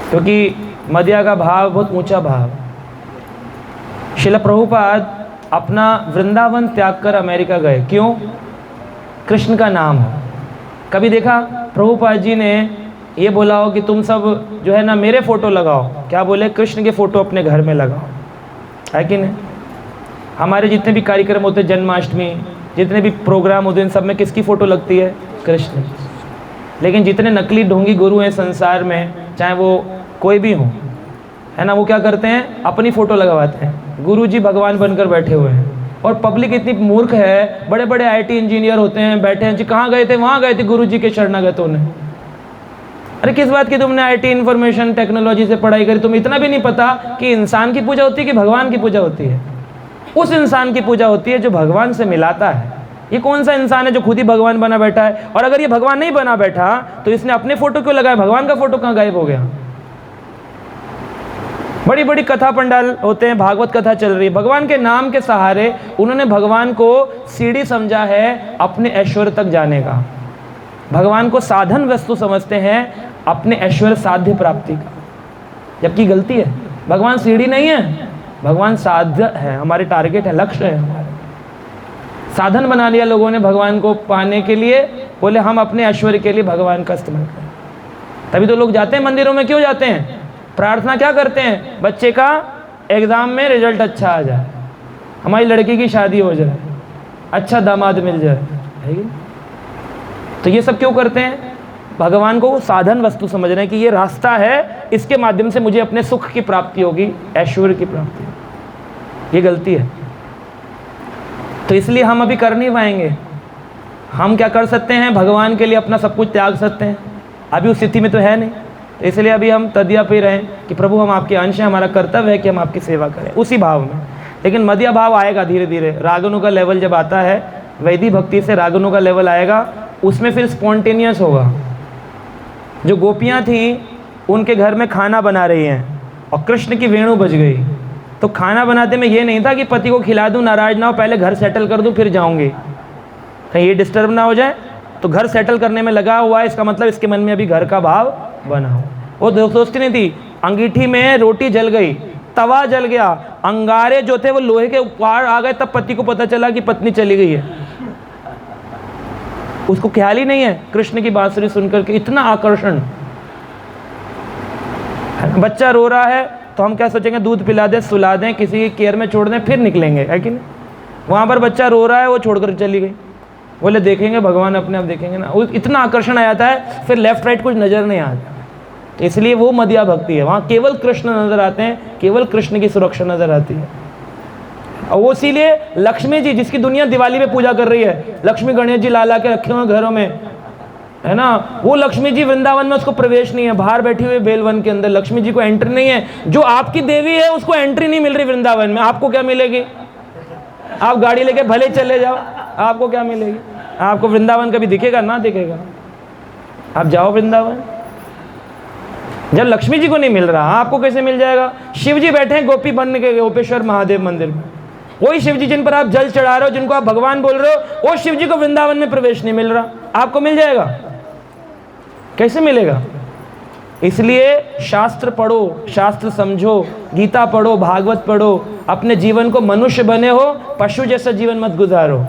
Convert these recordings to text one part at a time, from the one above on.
क्योंकि मदिया का भाव बहुत ऊंचा भाव। श्रील प्रभुपाद अपना वृंदावन त्याग कर अमेरिका गए, क्यों? कृष्ण का नाम हो। कभी देखा प्रभुपाद जी ने ये बोला हो कि तुम सब जो है ना मेरे फोटो लगाओ? क्या बोले? कृष्ण के फोटो अपने घर में लगाओ, है कि नहीं? हमारे जितने भी कार्यक्रम होते हैं, जन्माष्टमी, जितने भी प्रोग्राम होते हैं, इन सब में किसकी फ़ोटो लगती है? कृष्ण। लेकिन जितने नकली ढोंगी गुरु हैं संसार में, चाहे वो कोई भी हो, है ना, वो क्या करते हैं? अपनी फ़ोटो लगवाते हैं। गुरु जी भगवान बनकर बैठे हुए हैं और पब्लिक इतनी मूर्ख है, बड़े बड़े आईटी इंजीनियर होते हैं, बैठे हैं जी, कहाँ गए थे? वहाँ गए थे गुरु जी के शरणागतों ने। अरे किस बात की तुमने आईटी इंफॉर्मेशन टेक्नोलॉजी से पढ़ाई करी? तुम इतना भी नहीं पता कि इंसान की पूजा होती है कि भगवान की पूजा होती है? उस इंसान की पूजा होती है जो भगवान से मिलाता है। ये कौन सा इंसान है जो खुद ही भगवान बना बैठा है? और अगर ये भगवान नहीं बना बैठा तो इसने अपने फोटो क्यों लगाया? भगवान का फोटो कहाँ गायब हो गया? बड़ी बड़ी कथा पंडाल होते हैं, भागवत कथा चल रही है, भगवान के नाम के सहारे उन्होंने भगवान को सीढ़ी समझा है अपने ऐश्वर्य तक जाने का। भगवान को साधन वस्तु समझते हैं अपने ऐश्वर्य साध्य प्राप्ति का, जबकि गलती है। भगवान सीढ़ी नहीं है, भगवान साध्य है, हमारे टारगेट है, लक्ष्य है हमारे। साधन बना लिया लोगों ने भगवान को पाने के लिए, बोले हम अपने ऐश्वर्य के लिए भगवान का इस्तेमाल करें। तभी तो लोग जाते हैं मंदिरों में। क्यों जाते हैं? प्रार्थना क्या करते हैं? बच्चे का एग्ज़ाम में रिजल्ट अच्छा आ जाए, हमारी लड़की की शादी हो जाए, अच्छा दामाद मिल जाए, है कि? तो ये सब क्यों करते हैं? भगवान को साधन वस्तु समझ रहे हैं कि ये रास्ता है, इसके माध्यम से मुझे अपने सुख की प्राप्ति होगी, ऐश्वर्य की प्राप्ति होगी। ये गलती है। तो इसलिए हम अभी कर नहीं पाएंगे। हम क्या कर सकते हैं? भगवान के लिए अपना सब कुछ त्याग सकते हैं। अभी उस स्थिति में तो है नहीं, तो इसलिए अभी हम तदिया पे रहें कि प्रभु हम आपके अंश हैं, हमारा कर्तव्य है कि हम आपकी सेवा करें, उसी भाव में। लेकिन मदिया भाव आएगा धीरे धीरे। रागनों का लेवल जब आता है, वैदिक भक्ति से रागनों का लेवल आएगा, उसमें फिर स्पॉन्टेनियस होगा। जो गोपियाँ थीं उनके घर में खाना बना रही हैं और कृष्ण की वेणु बज गई, तो खाना बनाते में ये नहीं था कि पति को खिला दूं, नाराज ना हो, पहले घर सेटल कर दूं फिर जाऊंगी, कहीं ये डिस्टर्ब ना हो जाए। तो घर सेटल करने में लगा हुआ है, इसका मतलब इसके मन में अभी घर का भाव बना हो। वो सोचती नहीं थी, अंगीठी में रोटी जल गई, तवा जल गया, अंगारे जो थे वो लोहे के ऊपर आ गए, तब पति को पता चला कि पत्नी चली गई है। उसको ख्याल ही नहीं है कृष्ण की बांसुरी सुनकर के इतना आकर्षण। बच्चा रो रहा है तो हम क्या सोचेंगे? दूध पिला दें, सुला दें, किसी की केयर में छोड़ दें, फिर निकलेंगे, है कि नहीं? वहाँ पर बच्चा रो रहा है, वो छोड़कर चली गई, बोले देखेंगे भगवान अपने आप देखेंगे ना। इतना आकर्षण आ जाता है, फिर लेफ्ट राइट कुछ नज़र नहीं आता। इसलिए वो मदिया भक्ति है, वहाँ केवल कृष्ण नज़र आते हैं, केवल कृष्ण की सुरक्षा नज़र आती है। और वो इसीलिए लक्ष्मी जी, जिसकी दुनिया दिवाली में पूजा कर रही है, लक्ष्मी गणेश जी ला के रखे हुए घरों में, है ना, वो लक्ष्मी जी वृंदावन में उसको प्रवेश नहीं है, बाहर बैठी हुई बेलवन के अंदर, लक्ष्मी जी को एंट्री नहीं है। जो आपकी देवी है उसको एंट्री नहीं मिल रही वृंदावन में, आपको क्या मिलेगी? आप गाड़ी लेके भले चले जाओ, आपको क्या मिलेगी? आपको वृंदावन कभी दिखेगा? ना दिखेगा। आप जाओ वृंदावन, जब लक्ष्मी जी को नहीं मिल रहा, आपको कैसे मिल जाएगा? शिव जी बैठे हैं गोपी बन के गोपेश्वर महादेव मंदिर में, वही शिव जी जिन पर आप जल चढ़ा रहे हो, जिनको आप भगवान बोल रहे हो, वो शिव जी को वृंदावन में प्रवेश नहीं मिल रहा, आपको मिल जाएगा? कैसे मिलेगा? इसलिए शास्त्र पढ़ो, शास्त्र समझो, गीता पढ़ो, भागवत पढ़ो, अपने जीवन को मनुष्य बने हो, पशु जैसा जीवन मत गुजारो।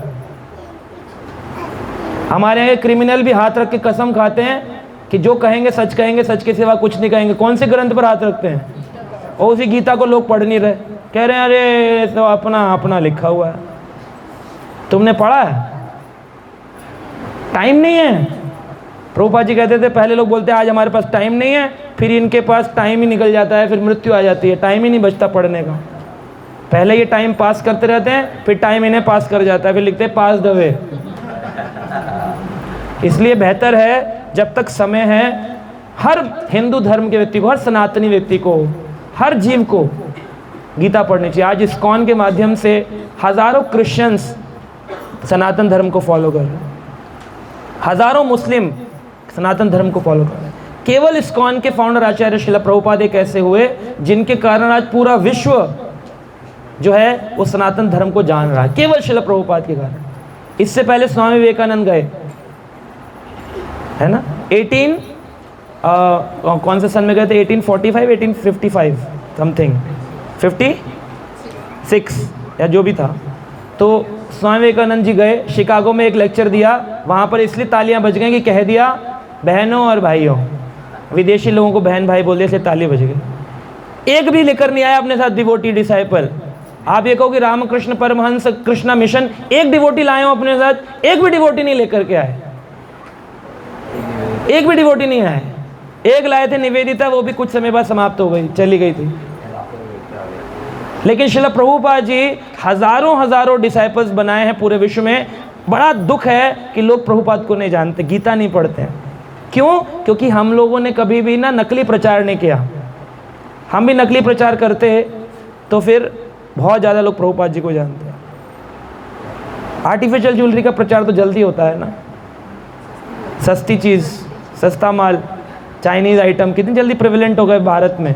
हमारे यहाँ क्रिमिनल भी हाथ रख के कसम खाते हैं कि जो कहेंगे सच कहेंगे, सच के सिवा कुछ नहीं कहेंगे। कौन से ग्रंथ पर हाथ रखते हैं? और उसी गीता को लोग पढ़ नहीं रहे, कह रहे हैं अरे तो अपना अपना लिखा हुआ है। तुमने पढ़ा है? टाइम नहीं है। प्रभुपाद जी कहते थे, पहले लोग बोलते हैं आज हमारे पास टाइम नहीं है, फिर इनके पास टाइम ही निकल जाता है, फिर मृत्यु आ जाती है, टाइम ही नहीं बचता पढ़ने का। पहले ये टाइम पास करते रहते हैं, फिर टाइम इन्हें पास कर जाता है, फिर लिखते हैं पास द वे। इसलिए बेहतर है जब तक समय है, हर हिंदू धर्म के व्यक्ति को, हर सनातनी व्यक्ति को, हर जीव को गीता पढ़नी चाहिए। आज इस्कॉन के माध्यम से हज़ारों क्रिश्चियंस सनातन धर्म को फॉलो कर रहे हैं, हज़ारों मुस्लिम सनातन धर्म को फॉलो कर रहे हैं। केवल इस्कॉन के फाउंडर आचार्य श्रील प्रभुपाद एक ऐसे हुए जिनके कारण आज पूरा विश्व जो है वो सनातन धर्म को जान रहा है, केवल श्रील प्रभुपाद के कारण। इससे पहले स्वामी विवेकानंद गए, है ना, कौन से सन में गए थे? 1845 1855 समथिंग, 56 या जो भी था। तो स्वामी विवेकानंद जी गए, शिकागो में एक लेक्चर दिया। वहाँ पर इसलिए तालियां बज गई कि कह दिया बहनों और भाइयों, विदेशी लोगों को बहन भाई बोल दिया, इसलिए ताली बज गई। एक भी लेकर नहीं आया अपने साथ डिवोटी डिसाइपल। आप ये कहो कि रामकृष्ण परमहंस कृष्णा मिशन एक डिवोटी लाए हो अपने साथ, एक भी डिवोटी नहीं लेकर के आए, एक भी डिवोटी नहीं आए। एक लाए थे निवेदिता, वो भी कुछ समय बाद समाप्त हो गई, चली गई थी। लेकिन श्रील प्रभुपाद जी हजारों डिसाइपल्स बनाए हैं पूरे विश्व में। बड़ा दुख है कि लोग प्रभुपाद को नहीं जानते, गीता नहीं पढ़ते हैं। क्यों? क्योंकि हम लोगों ने कभी भी ना नकली प्रचार नहीं किया। हम भी नकली प्रचार करते तो फिर बहुत ज़्यादा लोग प्रभुपाद जी को जानते हैं। आर्टिफिशियल ज्वेलरी का प्रचार तो जल्दी होता है ना, सस्ती चीज़, सस्ता माल, चाइनीज़ आइटम कितनी जल्दी प्रेवलेंट हो गए भारत में।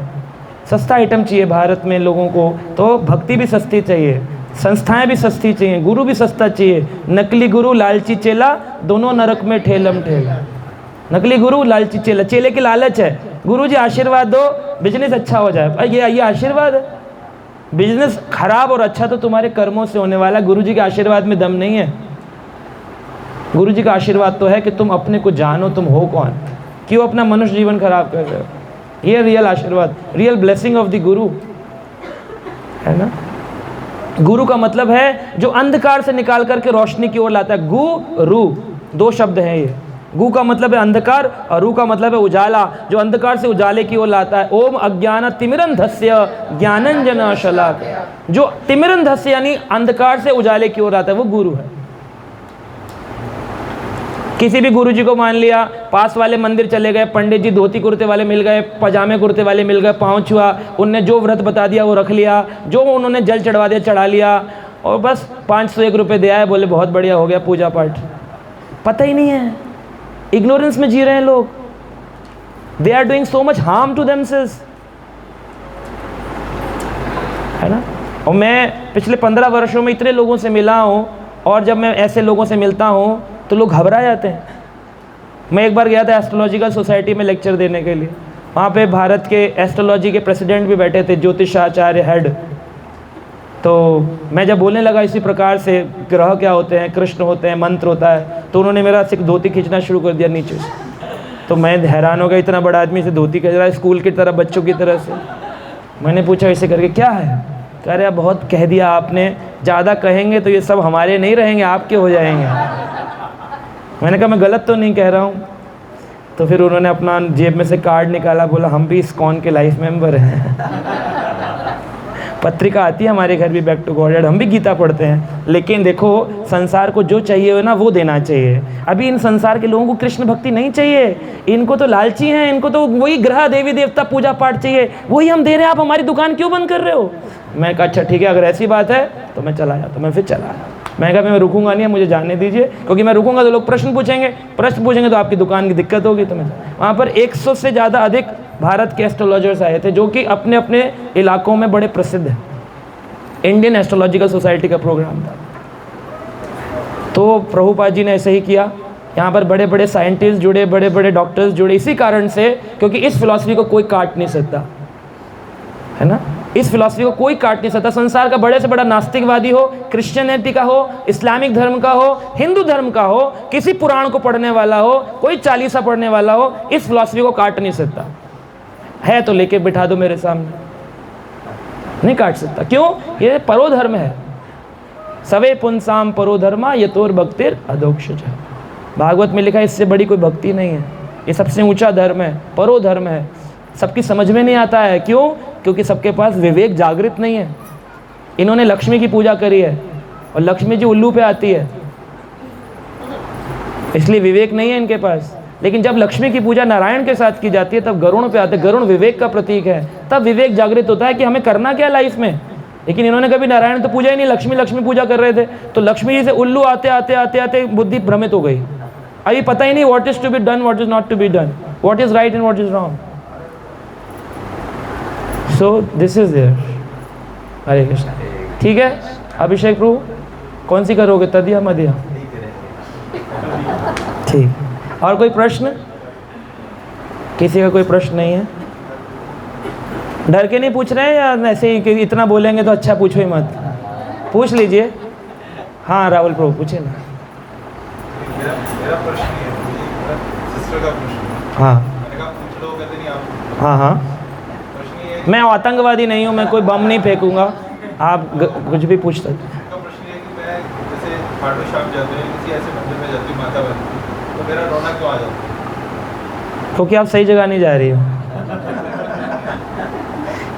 सस्ता आइटम चाहिए भारत में लोगों को, तो भक्ति भी सस्ती चाहिए, संस्थाएं भी सस्ती चाहिए, गुरु भी सस्ता चाहिए। नकली गुरु लालची चेला, दोनों नरक में ठेलम ठेल। नकली गुरु लालची चेला, चेले की लालच है, गुरु जी आशीर्वाद दो बिजनेस अच्छा हो जाए। ये आशीर्वाद है? बिजनेस खराब और अच्छा तो तुम्हारे कर्मों से होने वाला, गुरु जी के आशीर्वाद में दम नहीं है। गुरु जी का आशीर्वाद तो है कि तुम अपने को जानो, तुम हो कौन, क्यों अपना मनुष्य जीवन खराब कर रहे हो। ये रियल आशीर्वाद, रियल ब्लेसिंग ऑफ द गुरु है ना। गुरु का मतलब है जो अंधकार से निकाल करके रोशनी की ओर लाता है। गु रू दो शब्द हैं ये। गु का मतलब है अंधकार और रू का मतलब है उजाला, जो अंधकार से उजाले की ओर लाता है। ओम अज्ञान तिमिरंधस्य ज्ञानंजन शलाकया, जो तिमिरंधस्य यानी अंधकार से उजाले की ओर आता है, वो गुरु है। किसी भी गुरु जी को मान लिया, पास वाले मंदिर चले गए, पंडित जी धोती कुर्ते वाले मिल गए, पजामे कुर्ते वाले मिल गए, पाँव छुआ, उनने जो व्रत बता दिया वो रख लिया, जो उन्होंने जल चढ़वा दिया चढ़ा लिया, और बस 501 रुपये दे आए, बोले बहुत बढ़िया हो गया पूजा पाठ। पता ही नहीं है, इग्नोरेंस में जी रहे हैं लोग। They are doing so much harm to themselves, है ना। और मैं पिछले 15 वर्षों में इतने लोगों से मिला हूँ, और जब मैं ऐसे लोगों से मिलता हूँ तो लोग घबरा जाते हैं। मैं एक बार गया था एस्ट्रोलॉजिकल सोसाइटी में लेक्चर देने के लिए। वहाँ पे भारत के एस्ट्रोलॉजी के प्रेसिडेंट भी बैठे थे, ज्योतिषाचार्य हेड। तो मैं जब बोलने लगा इसी प्रकार से, ग्रह क्या होते हैं, कृष्ण होते हैं, मंत्र होता है, तो उन्होंने मेरा सिर्फ धोती खींचना शुरू कर दिया नीचे। तो मैं हैरान हो गया, इतना बड़ा आदमी से धोती खींच रहा है स्कूल की तरह, बच्चों की तरह से। मैंने पूछा ऐसे करके क्या है? कह रहे बहुत कह दिया आपने, ज़्यादा कहेंगे तो ये सब हमारे नहीं रहेंगे, आपके हो जाएंगे। मैंने कहा मैं गलत तो नहीं कह रहा हूँ। तो फिर उन्होंने अपना जेब में से कार्ड निकाला, बोला हम भी इस्कॉन के लाइफ मेंबर हैं। पत्रिका आती है हमारे घर भी, बैक टू गॉड, हम भी गीता पढ़ते हैं। लेकिन देखो, संसार को जो चाहिए हो ना वो देना चाहिए। अभी इन संसार के लोगों को कृष्ण भक्ति नहीं चाहिए, इनको तो लालची हैं, इनको तो वही ग्रह देवी देवता पूजा पाठ चाहिए, वही हम दे रहे हैं, आप हमारी दुकान क्यों बंद कर रहे हो? मैं कहा अच्छा ठीक है, अगर ऐसी बात है तो मैं चला जाता। मैं फिर चला आया। मैं कहा मैं रुकूंगा नहीं, मुझे जाने दीजिए, क्योंकि मैं रुकूंगा तो लोग प्रश्न पूछेंगे तो आपकी दुकान की दिक्कत होगी। तो मैं वहाँ पर 100 से ज़्यादा अधिक भारत के एस्ट्रोलॉजर्स आए थे, जो कि अपने अपने इलाकों में बड़े प्रसिद्ध हैं। इंडियन एस्ट्रोलॉजिकल सोसाइटी का प्रोग्राम था। तो प्रभुपाद जी ने ऐसे ही किया। यहाँ पर बड़े बड़े साइंटिस्ट जुड़े, बड़े बड़े डॉक्टर्स जुड़े, इसी कारण से क्योंकि इस फिलॉसफी को कोई काट नहीं सकता, है ना। इस फिलॉसफी को कोई काट नहीं सकता। संसार का बड़े से बड़ा नास्तिकवादी हो, क्रिश्चियनिटी का हो, इस्लामिक धर्म का हो, हिंदू धर्म का हो, किसी पुराण को पढ़ने वाला हो, कोई चालीसा पढ़ने वाला हो, इस फिलॉसफी को काट नहीं सकता। है तो लेके बिठा दो मेरे सामने, नहीं काट सकता। क्यों? ये परोधर्म है। सवे पुंसाम परोधर्मा यतोर भक्तिर अधोक्षज। भागवत में लिखा है इससे बड़ी कोई भक्ति नहीं है, ये सबसे ऊंचा धर्म है, परोधर्म है। सबकी समझ में नहीं आता है। क्यों? क्योंकि सबके पास विवेक जागृत नहीं है। इन्होंने लक्ष्मी की पूजा करी है और लक्ष्मी जी उल्लू पे आती है, इसलिए विवेक नहीं है इनके पास। लेकिन जब लक्ष्मी की पूजा नारायण के साथ की जाती है तब गरुण पे आते हैं। गरुण विवेक का प्रतीक है, तब विवेक जागृत होता है कि हमें करना क्या लाइफ में। लेकिन इन्होंने कभी नारायण तो पूजा ही नहीं, लक्ष्मी पूजा कर रहे थे। तो लक्ष्मी जी से उल्लू आते आते आते आते बुद्धि भ्रमित हो गई। अभी पता ही नहीं what is to be done, what is not to be done, what is right and what is wrong. So this is there. Hare Krishna. ठीक है, अभिषेक प्रभु कौन सी करोगे, तदिया मदिया? ठीक। और कोई प्रश्न? किसी का कोई प्रश्न नहीं है? डर के नहीं पूछ रहे हैं या ऐसे ही कि इतना बोलेंगे तो अच्छा पूछो ही मत? पूछ लीजिए। हाँ राहुल प्रभु पूछे ना। मेरा प्रश्न ये है, मेरा सिस्टर का प्रश्न है। हाँ मैंने कहा पूछ लो, कहते नहीं आप। हाँ हाँ, प्रश्न ये है मैं आतंकवादी नहीं हूँ, मैं कोई बम नहीं फेंकूंगा, आप कुछ भी पूछ सकते हैं। का प्रश्न ये है कि मैं जैसे खाटू श्याम जाते हैं, किसी ऐसे मंदिर में जाती हूँ माता बहन, तो मेरा रोना क्यों आ जाता है? क्योंकि आप सही जगह नहीं जा रही हो।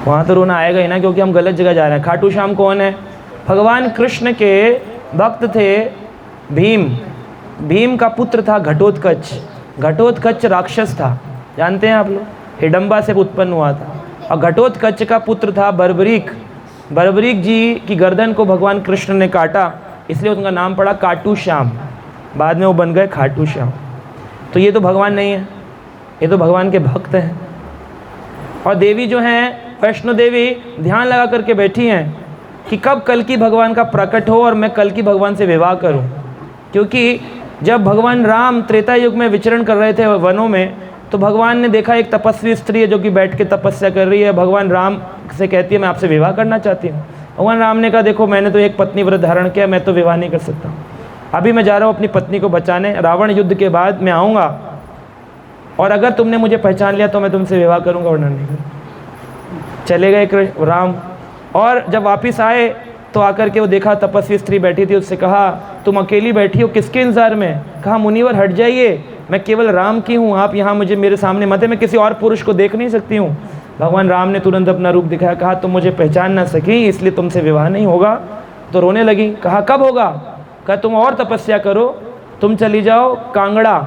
वहाँ तो रोना आएगा ही ना, क्योंकि हम गलत जगह जा रहे हैं। खाटू श्याम कौन है? भगवान कृष्ण के भक्त थे भीम। भीम का पुत्र था घटोत्कच। घटोत्कच राक्षस था, जानते हैं आप लोग, हिडम्बा से उत्पन्न हुआ था। और घटोत्कच का पुत्र था बर्बरीक। बर्बरीक जी की गर्दन को भगवान कृष्ण ने काटा, इसलिए उनका नाम पड़ा काटू श्याम। बाद में वो बन गए खाटू श्याम। तो ये तो भगवान नहीं है, ये तो भगवान के भक्त हैं। और देवी जो हैं वैष्णो देवी, ध्यान लगा करके बैठी हैं कि कब कल्कि भगवान का प्रकट हो और मैं कल्कि भगवान से विवाह करूं। क्योंकि जब भगवान राम त्रेता युग में विचरण कर रहे थे वनों में, तो भगवान ने देखा एक तपस्वी स्त्री है जो कि बैठ के तपस्या कर रही है। भगवान राम से कहती है मैं आपसे विवाह करना चाहती हूँ। भगवान राम ने कहा देखो मैंने तो एक पत्नी व्रत धारण किया, मैं तो विवाह नहीं कर सकता, अभी मैं जा रहा हूँ अपनी पत्नी को बचाने, रावण युद्ध के बाद मैं आऊँगा और अगर तुमने मुझे पहचान लिया तो मैं तुमसे विवाह करूँगा वरना नहीं करूँगा। चले गए राम, और जब वापस आए तो आकर के वो देखा तपस्वी स्त्री बैठी थी। उससे कहा तुम अकेली बैठी हो, किसके इंतजार में? कहा मुनिवर हट जाइए, मैं केवल राम की हूँ, आप यहाँ मुझे मेरे सामने मत है, मैं किसी और पुरुष को देख नहीं सकती हूँ। भगवान राम ने तुरंत अपना रूप दिखाया, कहा तुम मुझे पहचान ना सकी इसलिए तुमसे विवाह नहीं होगा। तो रोने लगी। कहा कब होगा? कहा तुम और तपस्या करो, तुम चली जाओ कांगड़ा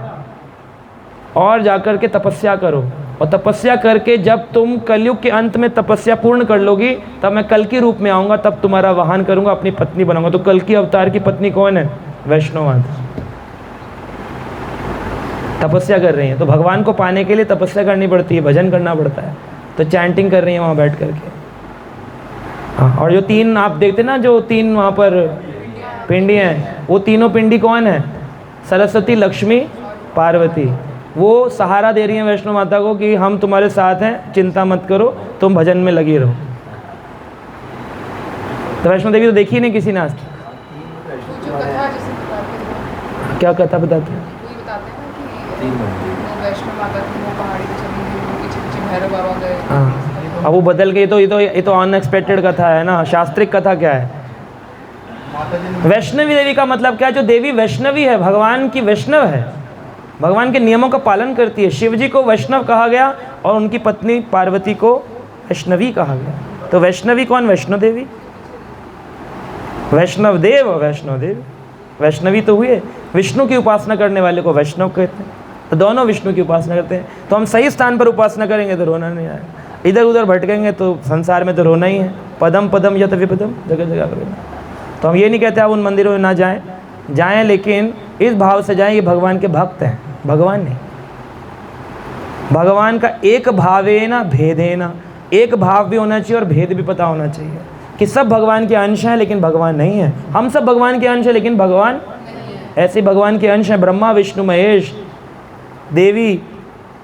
और जाकर के तपस्या करो, और तपस्या करके जब तुम कलयुग के अंत में तपस्या पूर्ण कर लोगी तब मैं कल के रूप में आऊँगा, तब तुम्हारा वाहन करूँगा, अपनी पत्नी बनाऊँगा। तो कल की अवतार की पत्नी कौन है? वैष्णो माता। तपस्या कर रही हैं, तो भगवान को पाने के लिए तपस्या करनी पड़ती है, भजन करना पड़ता है। तो चैंटिंग कर रही है वहाँ बैठ करके। हाँ, और जो तीन आप देखते ना, जो तीन वहाँ पर पिंडी हैं, वो तीनों पिंडी कौन है? सरस्वती, लक्ष्मी, पार्वती। वो सहारा दे रही हैं वैष्णो माता को कि हम तुम्हारे साथ हैं, चिंता मत करो, तुम भजन में लगी रहो। तो वैष्णो देवी तो देखी ही नहीं किसी ने आज तक। क्या कथा बताते हैं? हाँ, अब वो बदल गई तो ये तो अनएक्सपेक्टेड कथा है ना। शास्त्रिक कथा क्या है? वैष्णवी देवी का मतलब क्या है? जो देवी वैष्णवी है, भगवान की वैष्णव है, भगवान के नियमों का पालन करती है। शिव जी को वैष्णव कहा गया और उनकी पत्नी पार्वती को वैष्णवी कहा गया। तो वैष्णवी कौन? वैष्णो देवी। वैष्णव देव, वैष्णो देवी। वैष्णवी तो हुए, विष्णु की उपासना करने वाले को वैष्णव कहते हैं। तो दोनों विष्णु की उपासना करते हैं। तो हम सही स्थान पर उपासना करेंगे तो रोना नहीं आएगा, इधर उधर भटकेंगे तो संसार में तो रोना ही है। पदम पदम यत विपदम, जगह जगह रोना। तो हम ये नहीं कहते आप उन मंदिरों में ना जाएं, जाएं लेकिन इस भाव से जाएं, ये भगवान के भक्त हैं, भगवान नहीं। भगवान का एक भावेना भेदेना, एक भाव भी होना चाहिए और भेद भी पता होना चाहिए कि सब भगवान के अंश हैं लेकिन भगवान नहीं है। हम सब भगवान के अंश हैं लेकिन भगवान, ऐसे भगवान के अंश हैं ब्रह्मा विष्णु महेश देवी,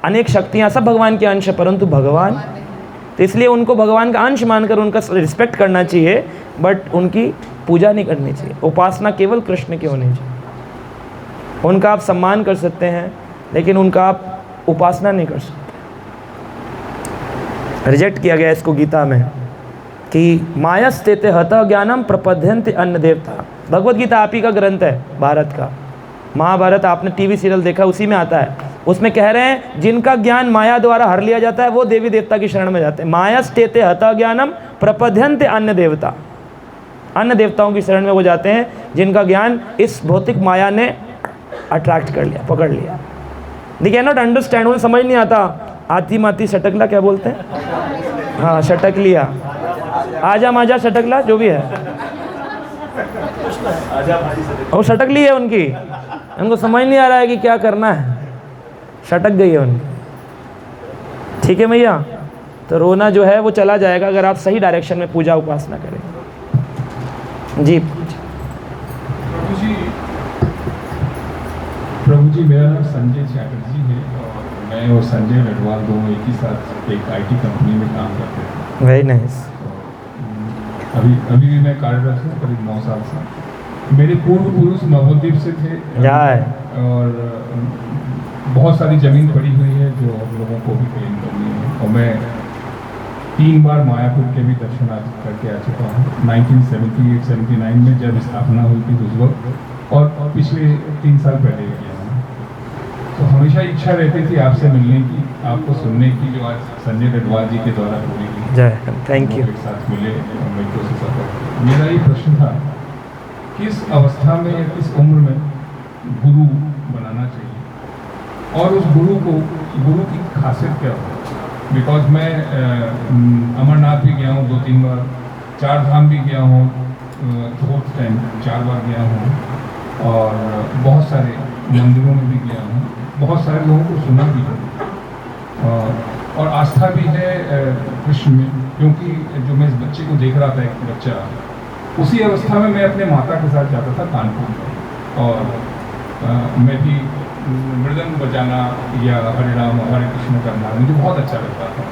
अनेक शक्तियाँ, सब भगवान के अंश हैं परंतु भगवान। तो इसलिए उनको भगवान का अंश मानकर उनका रिस्पेक्ट करना चाहिए, बट उनकी पूजा नहीं करनी चाहिए। उपासना केवल कृष्ण की होनी चाहिए। उनका आप सम्मान कर सकते हैं लेकिन उनका आप उपासना नहीं कर सकते। रिजेक्ट किया गया इसको गीता में कि मायस्तेते हतः ज्ञानम प्रपद्यन्ते अन्य देवता। भगवत गीता आप ही का ग्रंथ है भारत का। महाभारत आपने टीवी सीरियल देखा, उसी में आता है। उसमें कह रहे हैं जिनका ज्ञान माया द्वारा हर लिया जाता है वो देवी देवता की शरण में जाते हैं। मायस्तेते हतः ज्ञानम प्रपद्यन्ते अन्य देवता। अन्य देवताओं की शरण में वो जाते हैं जिनका ज्ञान इस भौतिक माया ने अट्रैक्ट कर लिया, पकड़ लिया। दे कैन नॉट अंडरस्टैंड, उन्हें समझ नहीं आता। आती माती सटकला क्या बोलते हैं? हाँ, सटक लिया, आजा माजा सटकला, जो भी है और सटक ली है उनकी। उनको समझ नहीं आ रहा है कि क्या करना है, सटक गई है उनकी। ठीक है भैया, तो रोना जो है वो चला जाएगा अगर आप सही डायरेक्शन में पूजा उपासना करें। जी प्रभु जी, मेरा नाम संजय चैटर्जी है और मैं मैं और संजय लडवाल दोनों एक ही साथ एक आईटी कंपनी में काम करते थे। Very nice. अभी भी मैं कार्यरत हूँ करीब 9 साल से। मेरे पूर्व पुरुष नवोद्वीप से थे जय। और बहुत सारी ज़मीन पड़ी हुई है जो हम लोगों को भी क्लेम करनी है। और मैं 3 बार मायापुर के भी दर्शन करके आ चुका हूँ। 1978-79 में जब स्थापना हुई थी उस वक्त, और पिछले 3 साल पहले गया हूँ। तो हमेशा इच्छा रहती थी आपसे मिलने की, आपको सुनने की, जो आज संजय लडवाल जी के द्वारा पूरी की। जय थैंक यू। एक साथ मिले और मेट्रो से सफर। मेरा ये प्रश्न था, किस अवस्था में या किस उम्र में गुरु बनाना चाहिए, और उस गुरु की खासियत क्या हो? बिकॉज मैं अमरनाथ भी गया हूँ 2-3 बार, 4 धाम भी गया हूँ, 4th टाइम 4 बार गया हूँ, और बहुत सारे मंदिरों में भी गया हूँ, बहुत सारे लोगों को सुना भी है, और आस्था भी है कृष्ण में। क्योंकि जो मैं इस बच्चे को देख रहा था, एक बच्चा, उसी अवस्था में मैं अपने माता के साथ जाता था कानपुर में, और मैं भी मृदंग बजाना या हरे राम हरे कृष्ण करना मुझे बहुत अच्छा लगता था।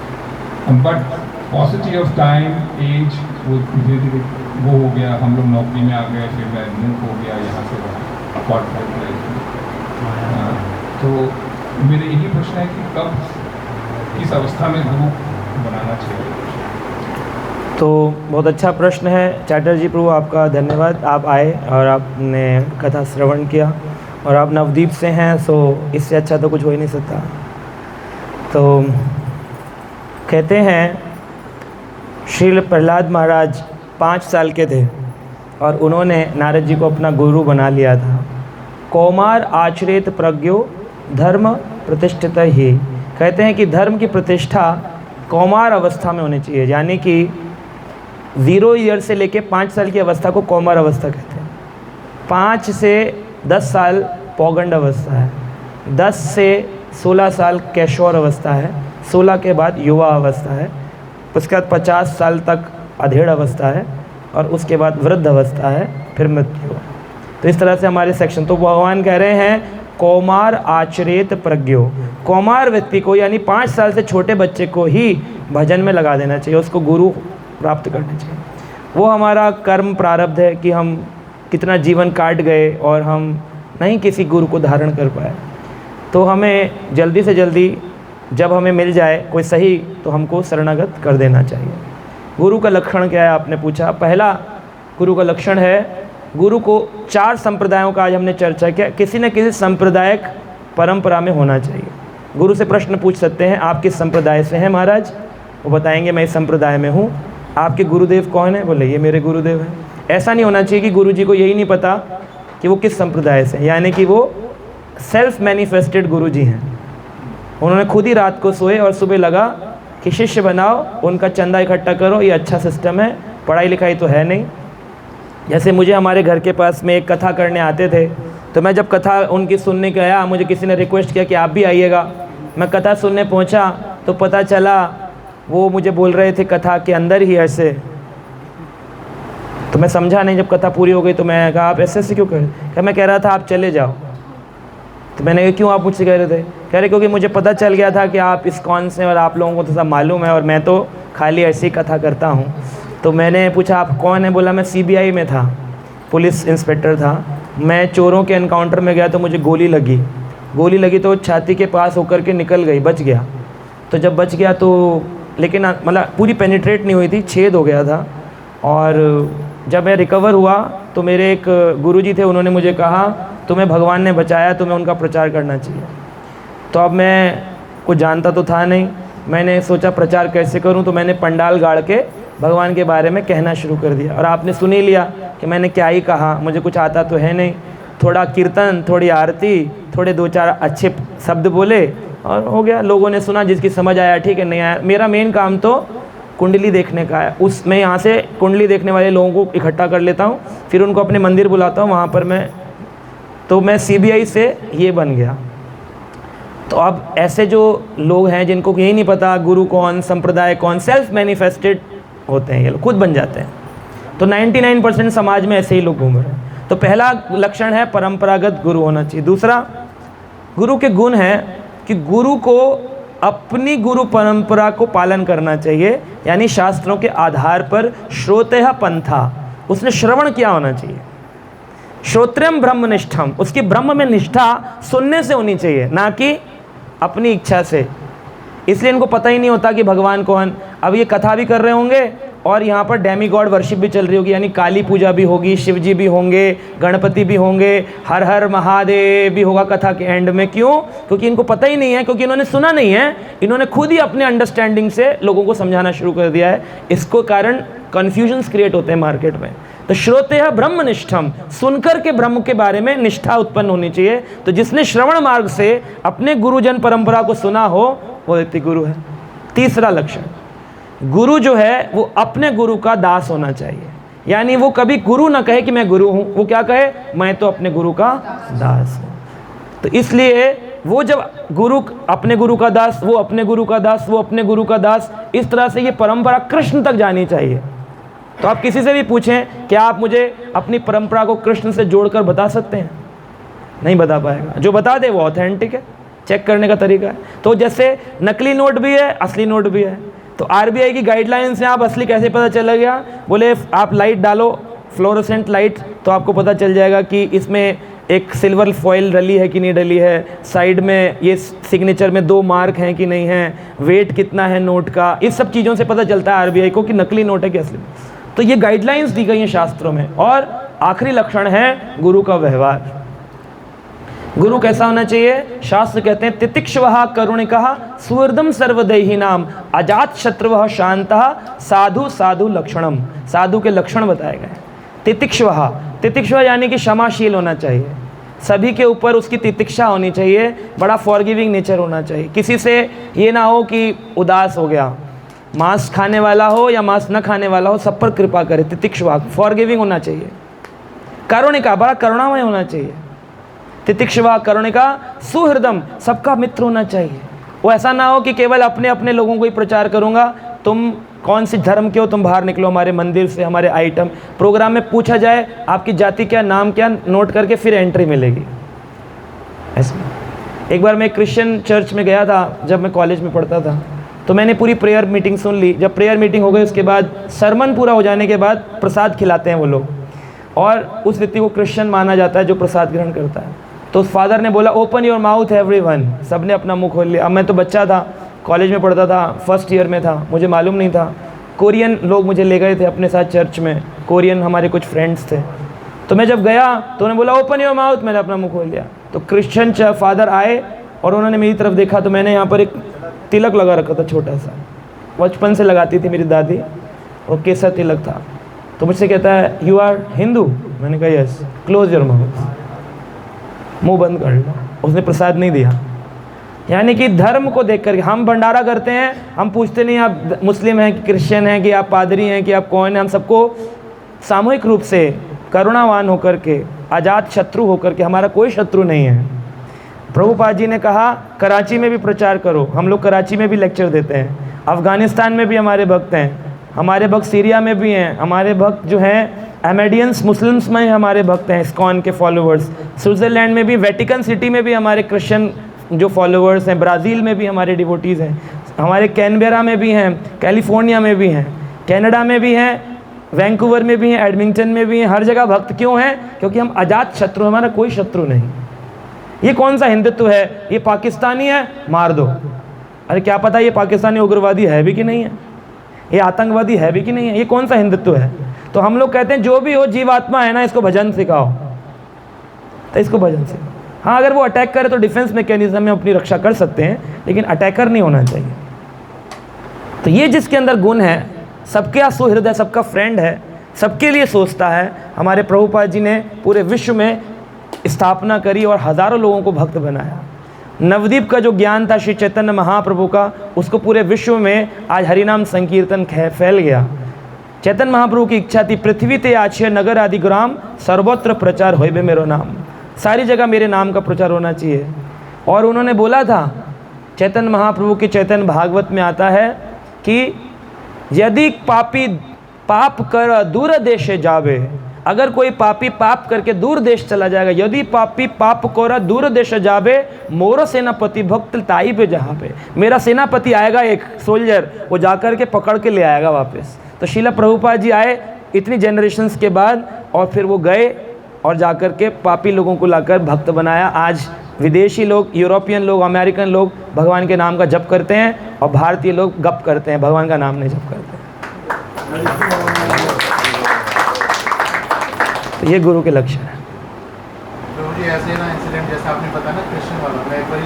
But positive of time, as, वो धीरे धीरे वो हो गया, हम लोग नौकरी में आ गए, फिर मैं मूव हो गया यहाँ से वहाँ कॉर्पोरेट लाइफ में। तो मेरा यही प्रश्न है कि कब, किस अवस्था में गुरु बनाना चाहिए? तो बहुत अच्छा प्रश्न है चैटर्जी प्रभु, आपका धन्यवाद। आप आए और आपने कथा श्रवण किया, और आप नवद्वीप से हैं, सो इससे अच्छा तो कुछ हो ही नहीं सकता। तो कहते हैं श्रील प्रहलाद महाराज 5 साल के थे और उन्होंने नारद जी को अपना गुरु बना लिया था। कौमार आचरित प्रज्ञो धर्म प्रतिष्ठित ही। कहते हैं कि धर्म की प्रतिष्ठा कौमार अवस्था में होनी चाहिए, यानी कि 0 ईयर से लेके 5 साल की अवस्था को कौमार अवस्था कहते हैं। 5 से 10 साल पौगंड अवस्था है, 10 से 16 साल कैशोर अवस्था है, 16 के बाद युवा अवस्था है, उसके बाद 50 साल तक अधेड़ अवस्था है, और उसके बाद वृद्ध अवस्था है, फिर मृत्यु। तो इस तरह से हमारे सेक्शन, तो भगवान कह रहे हैं कौमार आचरित प्रज्ञो, कौमार व्यक्ति को यानी 5 साल से छोटे बच्चे को ही भजन में लगा देना चाहिए, उसको गुरु प्राप्त करना चाहिए। वो हमारा कर्म प्रारब्ध है कि हम कितना जीवन काट गए और हम नहीं किसी गुरु को धारण कर पाए। तो हमें जल्दी से जल्दी जब हमें मिल जाए कोई सही, तो हमको शरणागत कर देना चाहिए। गुरु का लक्षण क्या है आपने पूछा। पहला गुरु का लक्षण है, गुरु को 4 संप्रदायों का आज हमने चर्चा किया, किसी न किसी सांप्रदायिक परंपरा में होना चाहिए। गुरु से प्रश्न पूछ सकते हैं, आप किस संप्रदाय से हैं महाराज? वो बताएंगे मैं इस संप्रदाय में हूँ। आपके गुरुदेव कौन है? बोले ये मेरे गुरुदेव हैं। ऐसा नहीं होना चाहिए कि गुरु जी को यही नहीं पता कि वो किस संप्रदाय से, यानी कि वो सेल्फ मैनिफेस्टेड गुरु जी हैं। उन्होंने खुद ही रात को सोए और सुबह लगा कि शिष्य बनाओ, उनका चंदा इकट्ठा करो, ये अच्छा सिस्टम है, पढ़ाई लिखाई तो है नहीं। जैसे मुझे हमारे घर के पास में एक कथा करने आते थे, तो मैं जब कथा उनकी सुनने के आया, मुझे किसी ने रिक्वेस्ट किया कि आप भी आइएगा। मैं कथा सुनने पहुंचा तो पता चला वो मुझे बोल रहे थे कथा के अंदर ही ऐसे, तो मैं समझा नहीं। जब कथा पूरी हो गई तो मैं कहा आप ऐसे क्यों कर रहे? क्या मैं कह रहा था आप चले जाओ। तो मैंने कहा क्यों आप मुझसे कह रहे थे? कह रहे क्योंकि मुझे पता चल गया था कि आप इस्कॉन से और आप लोगों को तो सब मालूम है, और मैं तो खाली ऐसी कथा करता हूँ। तो मैंने पूछा आप कौन है? बोला मैं CBI में था, पुलिस इंस्पेक्टर था। मैं चोरों के एनकाउंटर में गया तो मुझे गोली लगी तो छाती के पास होकर के निकल गई, बच गया। तो जब बच गया तो लेकिन मतलब पूरी पेनिट्रेट नहीं हुई थी, छेद हो गया था। और जब मैं रिकवर हुआ तो मेरे एक गुरुजी थे, उन्होंने मुझे कहा तुम्हें भगवान ने बचाया, तुम्हें उनका प्रचार करना चाहिए। तो अब मैं कुछ जानता तो था नहीं, मैंने सोचा प्रचार कैसे करूं, तो मैंने पंडाल गाड़ के भगवान के बारे में कहना शुरू कर दिया। और आपने सुन ही लिया कि मैंने क्या ही कहा, मुझे कुछ आता तो है नहीं। थोड़ा कीर्तन, थोड़ी आरती, थोड़े 2-4 अच्छे शब्द बोले और हो गया। लोगों ने सुना, जिसकी समझ आया ठीक है, नहीं आया। मेरा मेन काम तो कुंडली देखने का है। मैं यहाँ से कुंडली देखने वाले लोगों को इकट्ठा कर लेता हूँ, फिर उनको अपने मंदिर बुलाता हूँ, वहाँ पर मैं CBI से ये बन गया। तो अब ऐसे जो लोग हैं जिनको यही नहीं पता गुरु कौन, संप्रदाय कौन, सेल्फ मैनिफेस्टेड होते हैं, ये लोग खुद बन जाते हैं। तो 99% समाज में ऐसे ही लोग घूम रहे हैं। तो पहला लक्षण है परंपरागत गुरु होना चाहिए। दूसरा, गुरु के गुण हैं कि गुरु को अपनी गुरु परंपरा को पालन करना चाहिए, यानी शास्त्रों के आधार पर श्रोतेह पंथा, उसने श्रवण किया होना चाहिए। श्रोत्रम ब्रह्मनिष्ठम, उसकी ब्रह्म में निष्ठा सुनने से होनी चाहिए, ना कि अपनी इच्छा से। इसलिए इनको पता ही नहीं होता कि भगवान कौन। अब ये कथा भी कर रहे होंगे और यहाँ पर डेमी गॉड वर्शिप भी चल रही होगी, यानी काली पूजा भी होगी, शिव जी भी होंगे, गणपति भी होंगे, हर हर महादेव भी होगा कथा के एंड में। क्यों? क्योंकि इनको पता ही नहीं है, क्योंकि इन्होंने सुना नहीं है, इन्होंने खुद ही अपने अंडरस्टैंडिंग से लोगों को समझाना शुरू कर दिया है। इसको कारण कन्फ्यूजन्स क्रिएट होते हैं मार्केट में। तो श्रोतेह ब्रह्मनिष्ठम, सुनकर के ब्रह्म के बारे में निष्ठा उत्पन्न होनी चाहिए। तो जिसने श्रवण मार्ग से अपने गुरुजन परंपरा को सुना हो वो व्यक्ति गुरु है। तीसरा लक्षण, गुरु जो है वो अपने गुरु का दास होना चाहिए, यानी वो कभी गुरु ना कहे कि मैं गुरु हूँ, वो क्या कहे, मैं तो अपने गुरु का दास हूँ। तो इसलिए वो जब गुरु अपने गुरु का दास, वो अपने गुरु का दास, वो अपने गुरु का दास, इस तरह से ये परंपरा कृष्ण तक जानी चाहिए। तो आप किसी से भी पूछें क्या आप मुझे अपनी परंपरा को कृष्ण से जोड़कर बता सकते हैं, नहीं बता पाएगा। जो बता दे वो ऑथेंटिक है, चेक करने का तरीका है। तो जैसे नकली नोट भी है, असली नोट भी है। तो आरबीआई की गाइडलाइंस से आप असली कैसे पता चला गया, बोले आप लाइट डालो, फ्लोरोसेंट लाइट, तो आपको पता चल जाएगा कि इसमें एक सिल्वर फॉइल डली है कि नहीं डली है, साइड में ये सिग्नेचर में 2 मार्क हैं कि नहीं हैं, वेट कितना है नोट का, इस सब चीज़ों से पता चलता है आरबीआई को कि नकली नोट है कि असली। तो ये गाइडलाइंस दी गई हैं शास्त्रों में। और आखिरी लक्षण है गुरु का व्यवहार। गुरु कैसा होना चाहिए? शास्त्र कहते हैं तितिक्षवः करुणिकः सुहृदं सर्वदेहिनाम अजात शत्रुवः शान्तः साधु साधु लक्षणम। साधु के लक्षण बताए गए। तितिक्षवः, तितिक्षव यानी कि क्षमाशील होना चाहिए, सभी के ऊपर उसकी तितिक्षा होनी चाहिए, बड़ा फॉरगिविंग नेचर होना चाहिए। किसी से ये ना हो कि उदास हो गया, मांस खाने वाला हो या मांस न खाने वाला हो, सब पर कृपा करे। तितिक्षवा, फॉरगिविंग होना चाहिए। करुणिका, बड़ा करुणामय होना चाहिए। तितिक्षवा करुणिका, सुहृदम, सबका मित्र होना चाहिए। वो ऐसा ना हो कि केवल अपने अपने लोगों को ही प्रचार करूंगा, तुम कौन सी धर्म के हो, तुम बाहर निकलो हमारे मंदिर से, हमारे आइटम। प्रोग्राम में पूछा जाए आपकी जाति क्या, नाम क्या, नोट करके फिर एंट्री मिलेगी। ऐसे एक बार मैं क्रिश्चियन चर्च में गया था, जब मैं कॉलेज में पढ़ता था, तो मैंने पूरी प्रेयर मीटिंग सुन ली। जब प्रेयर मीटिंग हो गई उसके बाद सरमन पूरा हो जाने के बाद प्रसाद खिलाते हैं वो लोग, और उस व्यक्ति को क्रिश्चियन माना जाता है जो प्रसाद ग्रहण करता है। तो उस फादर ने बोला ओपन योर माउथ एवरीवन, सबने अपना मुंह खोल लिया। अब मैं तो बच्चा था, कॉलेज में पढ़ता था, फर्स्ट ईयर में था, मुझे मालूम नहीं था। कोरियन लोग मुझे ले गए थे अपने साथ चर्च में, कोरियन हमारे कुछ फ्रेंड्स थे। तो मैं जब गया तो उन्होंने बोला ओपन योर माउथ, मैंने अपना मुंह खोल लिया। तो क्रिश्चियन फादर आए और उन्होंने मेरी तरफ देखा, तो मैंने यहाँ पर एक तिलक लगा रखा था छोटा सा, बचपन से लगाती थी मेरी दादी, और केसर तिलक था। तो मुझसे कहता है यू आर हिंदू? मैंने कहा यस। क्लोज योर माउथ, मुंह बंद कर लो। उसने प्रसाद नहीं दिया। यानी कि धर्म को देख करके हम भंडारा करते हैं, हम पूछते नहीं आप मुस्लिम हैं कि क्रिश्चियन हैं कि आप पादरी हैं कि आप कौन हैं। हम सबको सामूहिक रूप से करुणावान होकर के, आजाद शत्रु होकर के, हमारा कोई शत्रु नहीं है। प्रभुपाद जी ने कहा कराची में भी प्रचार करो, हम लोग कराची में भी लेक्चर देते हैं, अफ़गानिस्तान में भी हमारे भक्त हैं, हमारे भक्त सीरिया में भी हैं, हमारे भक्त जो हैं अमेडियंस मुस्लिम्स में हमारे भक्त हैं, इस्कॉन के फॉलोअर्स, स्विट्ज़रलैंड में भी, वेटिकन सिटी में भी हमारे क्रिश्चियन जो फॉलोअर्स हैं, ब्राज़ील में भी हमारे डिवोटीज़ हैं, हमारे कैनबेरा में भी हैं, कैलिफोर्निया में भी हैं, कनाडा में भी हैं, वैंकूवर में भी हैं, एडमिंटन में भी हैं। हर जगह भक्त क्यों हैं? क्योंकि हम अजात शत्रु, हमारा कोई शत्रु नहीं। ये कौन सा हिंदुत्व है? ये पाकिस्तानी है, मार दो। अरे क्या पता ये पाकिस्तानी उग्रवादी है भी कि नहीं है, ये आतंकवादी है भी कि नहीं है, ये कौन सा हिंदुत्व है? तो हम लोग कहते हैं जो भी हो जीवात्मा है ना, इसको भजन सिखाओ, तो इसको भजन सिखाओ। हाँ, अगर वो अटैक करे तो डिफेंस मैकेनिज्म में अपनी रक्षा कर सकते हैं, लेकिन अटैकर नहीं होना चाहिए। तो ये जिसके अंदर गुण है, सबके सुहृदय, सबका फ्रेंड है, सबके लिए सोचता है। हमारे प्रभुपाद जी ने पूरे विश्व में स्थापना करी और हज़ारों लोगों को भक्त बनाया। नवदीप का जो ज्ञान था श्री चैतन्य महाप्रभु का, उसको पूरे विश्व में आज हरिनाम संकीर्तन फैल गया। चैतन्य महाप्रभु की इच्छा थी पृथ्वी ते आछिय नगर आदि ग्राम सर्वत्र प्रचार होइबे मेरो नाम, सारी जगह मेरे नाम का प्रचार होना चाहिए। और उन्होंने बोला था, चैतन्य महाप्रभु के चैतन्य भागवत में आता है कि यदि पापी पाप कर दूर देशे जावे अगर कोई पापी पाप करके दूर देश चला जाएगा, यदि पापी पाप कोरा दूर देश जाबे, मोरो सेनापति भक्त ताई पे जहाँ पे, मेरा सेनापति आएगा एक सोल्जर, वो जाकर के पकड़ के ले आएगा वापस। तो शिला प्रभुपाद जी आए इतनी जनरेशन्स के बाद, और फिर वो गए और जाकर के पापी लोगों को लाकर भक्त बनाया। आज विदेशी लोग, यूरोपियन लोग, अमेरिकन लोग भगवान के नाम का जप करते हैं, और भारतीय लोग गप करते हैं, भगवान का नाम नहीं जप करते। तो ये गुरु के लक्ष्य है। तो जी ऐसे ना इंसिडेंट जैसा आपने बताया ना क्रिश्चियन वाला, मैं एक बार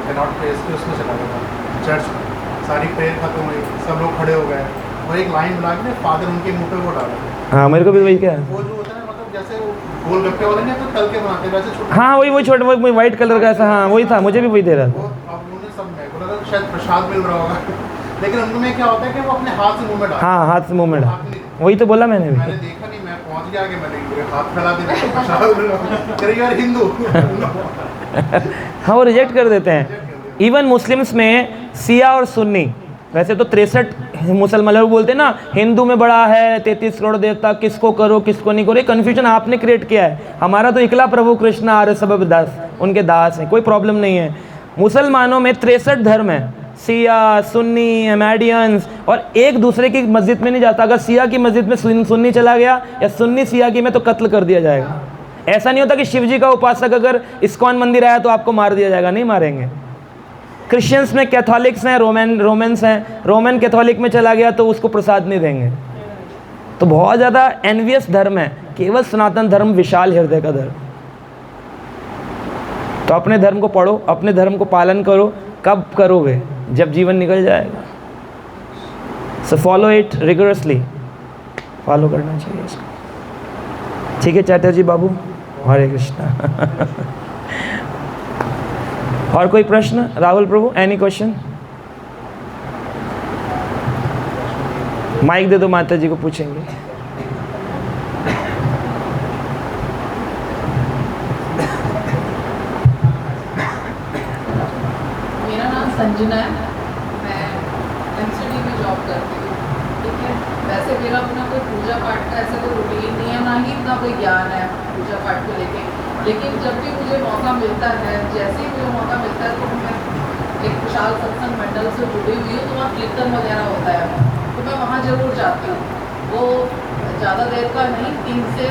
कैनॉट प्रेस के उसमें चला गया था चर्च में, सारी प्रेयर खत्म हुई, सब लोग खड़े हो गए और एक लाइन बना के फादर उनके मुंह पे वो डाला। हाँ, मेरे को भी वही क्या है, वो जो होता है ना, मतलब जैसे वो गोलगप्पे वाले नहीं तो तल के बनाते हैं वैसे छोटे। हाँ वही छोटे, वही वाइट कलर का ऐसा, हाँ वही था, मुझे भी वही दे रहा था। वो अब उन्होंने सब में बोला था शायद प्रसाद मिल रहा होगा लेकिन उनमें क्या होता है कि वो अपने हाथ से मुंह में डालते हैं। हाँ, हाथ से मुंह में हाथ डाल, नहीं- वही तो बोला मैंने भी। मैंने देखा नहीं, मैं पहुंच गया कि मैंने पूरे हाथ फैला दिए तो प्रसाद मिल रहा है। यार हिंदू हाँ, वो रिजेक्ट कर देते हैं। इवन मुस्लिम्स में सिया और सुन्नी, वैसे तो 63 मुसलमान लोग बोलते हैं ना, हिंदू में बड़ा है 33 करोड़ देवता, किसको करो किसको नहीं करो। ये कन्फ्यूजन आपने क्रिएट किया है। हमारा तो इकला प्रभु कृष्ण आर्य सब दास, उनके दास हैं, कोई प्रॉब्लम नहीं है। मुसलमानों में 63 धर्म है, सिया, सुन्नी, अहमदियंस, और एक दूसरे की मस्जिद में नहीं जाता। अगर सिया की मस्जिद में सुन्नी चला गया या सुन्नी सिया की में, तो कत्ल कर दिया जाएगा। ऐसा नहीं होता कि शिव जी का उपासक अगर इस्कॉन मंदिर आया तो आपको मार दिया जाएगा, नहीं मारेंगे। क्रिश्चियंस में कैथोलिक्स हैं, रोमन्स हैं, रोमन कैथोलिक में चला गया तो उसको प्रसाद नहीं देंगे। तो बहुत ज़्यादा एनवियस धर्म है, केवल सनातन धर्म विशाल हृदय का धर्म। तो अपने धर्म को पढ़ो, अपने धर्म को पालन करो। कब करोगे? जब जीवन निकल जाएगा। So follow it rigorously, follow करना चाहिए इसको। ठीक है चैटर्जी बाबू, हरे कृष्णा। और कोई प्रश्न? राहुल प्रभु, एनी क्वेश्चन? माइक दे दो, माता जी को पूछेंगे। मेरा नाम संजना है, मैं एमसीडी में जॉब करती हूँ। ठीक है, वैसे मेरा अपना कोई पूजा पाठ का ऐसा कोई रूटीन नहीं है, ना ही इतना कोई ज्ञान है पूजा पाठ को लेके। लेकिन जब भी मुझे मौका मिलता है, जैसे ही मुझे मौका मिलता है, तो मैं एक विशाल सत्संग मंडल से जुड़ी हुई हूँ, तो वहाँ कीर्तन वगैरह होता है, तो मैं वहाँ ज़रूर जाती हूँ। वो ज़्यादा देर का नहीं, 3 से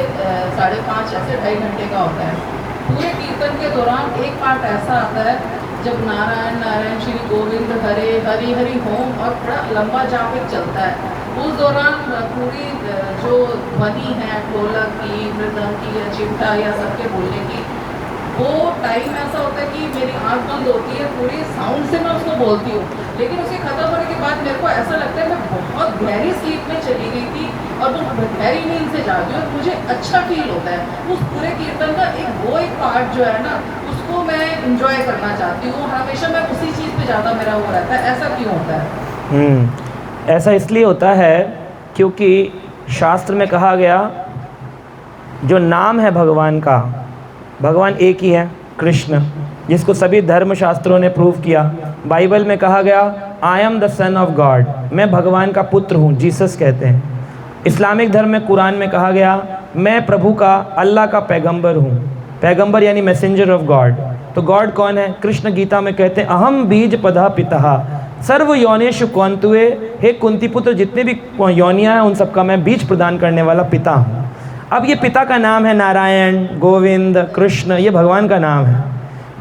5.5 ऐसे 2.5 घंटे का होता है। पूरे कीर्तन के दौरान एक पार्ट ऐसा आता है जब नारायण नारायण श्री गोविंद हरे हरि हरि होम और बड़ा लंबा जहाँ पे चलता है, उस दौरान पूरी जो ध्वनि है ढोलक की, मृदंग की या चिमटा या सबके बोलने की, वो टाइम ऐसा होता है कि मेरी आँख बंद होती है, पूरी साउंड से मैं उसको बोलती हूँ। लेकिन उसके ख़त्म होने के बाद मेरे को ऐसा लगता है मैं बहुत गहरी स्लीप में चली गई थी और वो गहरी नींद से जाती हूँ और मुझे अच्छा फील होता है। उस पूरे कीर्तन का एक पार्ट जो है ना, उसको मैं इंजॉय करना चाहती हूँ। हमेशा मैं उसी चीज़ पे ज़्यादा मेरा वो रहता है। ऐसा क्यों होता है? ऐसा इसलिए होता है क्योंकि शास्त्र में कहा गया, जो नाम है भगवान का, भगवान एक ही है, कृष्ण, जिसको सभी धर्म शास्त्रों ने प्रूव किया। बाइबल में कहा गया, I am the son of God, मैं भगवान का पुत्र हूँ, जीसस कहते हैं। इस्लामिक धर्म में कुरान में कहा गया, मैं प्रभु का, अल्लाह का पैगंबर हूँ। पैगंबर यानी मैसेंजर ऑफ गॉड। तो गॉड कौन है? कृष्ण गीता में कहते हैं, अहम बीज पदा पिता सर्व योनिषु कौंतुए, हे कुंती पुत्र, जितने भी योनियाँ हैं उन सबका मैं बीज प्रदान करने वाला पिता हूँ। अब ये पिता का नाम है नारायण, गोविंद, कृष्ण, ये भगवान का नाम है।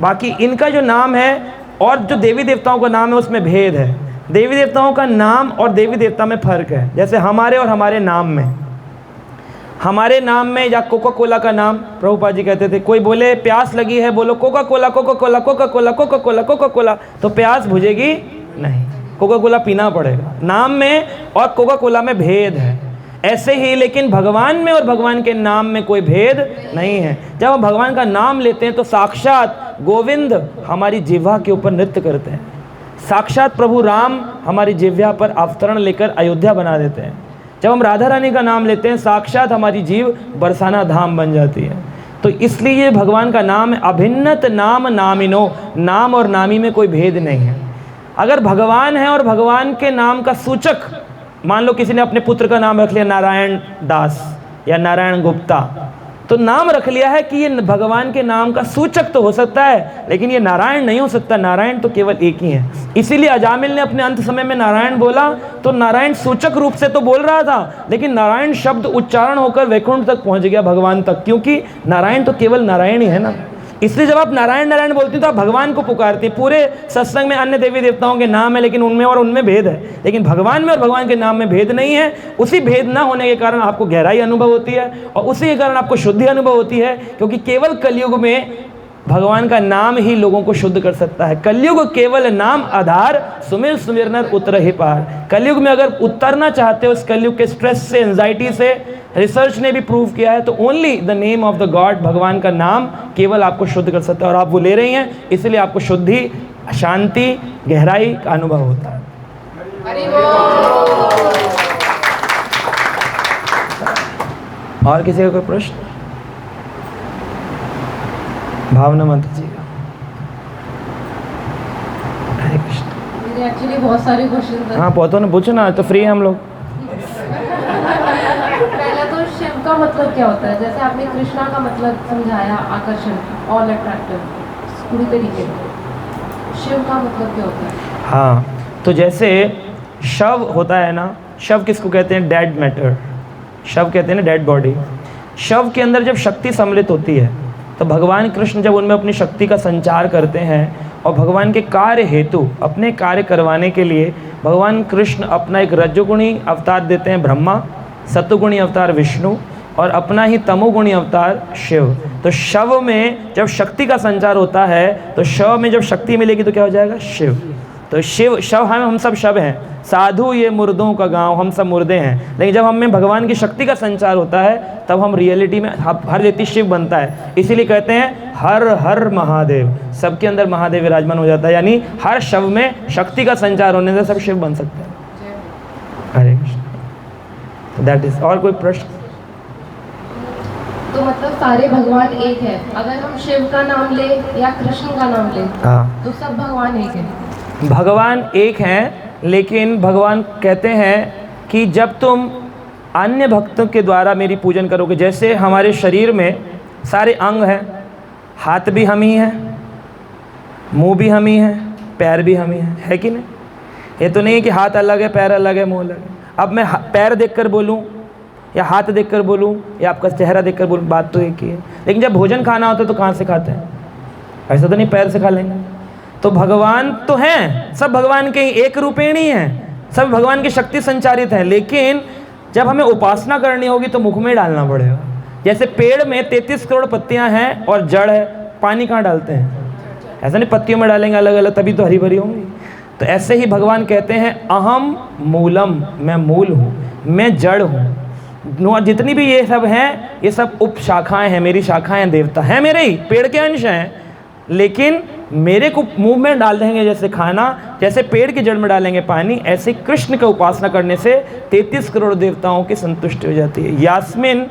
बाकी इनका जो नाम है और जो देवी देवताओं का नाम है उसमें भेद है। देवी देवताओं का नाम और देवी देवता में फ़र्क है। जैसे हमारे और हमारे नाम में, हमारे नाम में या कोका कोला का नाम, प्रभुपाद जी कहते थे, कोई बोले प्यास लगी है, बोलो Coca Cola Coca Cola Coca Cola Coca Cola Coca Cola, तो प्यास बुझेगी नहीं, कोका कोला पीना पड़ेगा। नाम में और कोका कोला में भेद है। ऐसे ही लेकिन भगवान में और भगवान के नाम में कोई भेद नहीं है। जब हम भगवान का नाम लेते हैं तो साक्षात गोविंद हमारी जिह्वा के ऊपर नृत्य करते हैं, साक्षात प्रभु राम हमारी जिह्वा पर अवतरण लेकर अयोध्या बना देते हैं। जब हम राधा रानी का नाम लेते हैं, साक्षात हमारी जीव बरसाना धाम बन जाती है। तो इसलिए भगवान का नाम है अभिन्नत नाम नामिनो, नाम और नामी में कोई भेद नहीं है। अगर भगवान है और भगवान के नाम का सूचक, मान लो किसी ने अपने पुत्र का नाम रख लिया नारायण दास, या नारायण गुप्ता, तो नाम रख लिया है कि ये भगवान के नाम का सूचक तो हो सकता है, लेकिन ये नारायण नहीं हो सकता। नारायण तो केवल एक ही है। इसीलिए अजामिल ने अपने अंत समय में नारायण बोला, तो नारायण सूचक रूप से तो बोल रहा था, लेकिन नारायण शब्द उच्चारण होकर वैकुंठ तक पहुंच गया, भगवान तक, क्योंकि नारायण तो केवल नारायण ही है ना। इसलिए जब आप नारायण नारायण बोलती हैं तो आप भगवान को पुकारती हैं। पूरे सत्संग में अन्य देवी देवताओं के नाम है, लेकिन उनमें और उनमें भेद है, लेकिन भगवान में और भगवान के नाम में भेद नहीं है। उसी भेद ना होने के कारण आपको गहराई अनुभव होती है, और उसी के कारण आपको शुद्धि अनुभव होती है, क्योंकि केवल कलयुग में भगवान का नाम ही लोगों को शुद्ध कर सकता है। कलयुग केवल नाम आधार, सुमिर सुमिर नर उतर ही पार। कलयुग में अगर उतरना चाहते हो इस कलयुग के स्ट्रेस से, एंजाइटी से, रिसर्च ने भी प्रूव किया है, तो only the name of the God, भगवान का नाम केवल आपको शुद्ध कर सकता है, और आप वो ले रही हैं, इसलिए आपको शुद्धि, शांति, गहराई का अनुभव होता है। और किसी का कोई प्रश्न? भावना माता जी का। हरे कृष्ण। मेरे एक्चुअली बहुत सारे क्वेश्चन थे। हाँ पौधों ने पूछो ना, तो फ्री है हम लोग। पहला तो शिव का मतलब क्या होता है? जैसे आपने कृष्णा का मतलब समझाया, आकर्षण, ऑल अट्रैक्टिव, पूरी तरीके से। शिव का मतलब क्या होता है? हाँ, तो जैसे शव होता है ना, शव किसको कहते हैं? Dead matter. शव कहते हैं ना डेड बॉडी। शव के अंदर जब शक्ति सम्मिलित होती है, तो भगवान कृष्ण जब उनमें अपनी शक्ति का संचार करते हैं, और भगवान के कार्य हेतु, अपने कार्य करवाने के लिए भगवान कृष्ण अपना एक रजोगुणी अवतार देते हैं ब्रह्मा, सत्वगुणी अवतार विष्णु, और अपना ही तमोगुणी अवतार शिव। तो शव में जब शक्ति का संचार होता है, तो शव में जब शक्ति मिलेगी तो क्या हो जाएगा? शिव। तो शिव, शव हम सब शव हैं, साधु ये मुर्दों का गांव, हम सब मुर्दे हैं। लेकिन जब हम में भगवान की शक्ति का संचार होता है, तब हम रियलिटी में हर व्यक्ति शिव बनता है। इसीलिए कहते हैं हर हर महादेव, सबके अंदर महादेव विराजमान हो जाता है, यानी हर शव में शक्ति का संचार होने से सब शिव बन सकते हैं। हरे कृष्ण। That is. और कोई प्रश्न? तो मतलब सारे भगवान एक है। अगर हम शिव का नाम ले या कृष्ण का नाम ले, हाँ, तो सब भगवान एक है। भगवान एक हैं, लेकिन भगवान कहते हैं कि जब तुम अन्य भक्तों के द्वारा मेरी पूजन करोगे, जैसे हमारे शरीर में सारे अंग हैं, हाथ भी हम ही हैं, मुंह भी हम ही हैं, पैर भी हम ही हैं, है कि नहीं? ये तो नहीं है कि हाथ अलग है, पैर अलग है, मुंह अलग है। अब मैं पैर देखकर बोलूं या हाथ देखकर बोलूं या आपका चेहरा देखकर बोलूं, बात तो एक ही है। लेकिन जब भोजन खाना होता है तो कहाँ से खाते हैं? ऐसा तो नहीं पैर से खा लेंगे। तो भगवान तो हैं, सब भगवान के ही एक रूपेणी हैं, सब भगवान की शक्ति संचारित है, लेकिन जब हमें उपासना करनी होगी तो मुख में डालना पड़ेगा। जैसे पेड़ में 33 करोड़ पत्तियां हैं और जड़ है, पानी कहाँ डालते हैं? ऐसा नहीं पत्तियों में डालेंगे अलग अलग, तभी तो हरी भरी होंगी। तो ऐसे ही भगवान कहते हैं अहम मूलम, मैं मूल हूँ, मैं जड़ हूँ। जितनी भी ये सब हैं, ये सब उप शाखाएँ हैं, मेरी शाखाएँ, देवता हैं मेरे ही, पेड़ के अंश हैं, लेकिन मेरे को मुंह में डाल देंगे जैसे खाना, जैसे पेड़ की जड़ में डालेंगे पानी, ऐसे कृष्ण का उपासना करने से 33 करोड़ देवताओं की संतुष्टि हो जाती है। यास्मिन,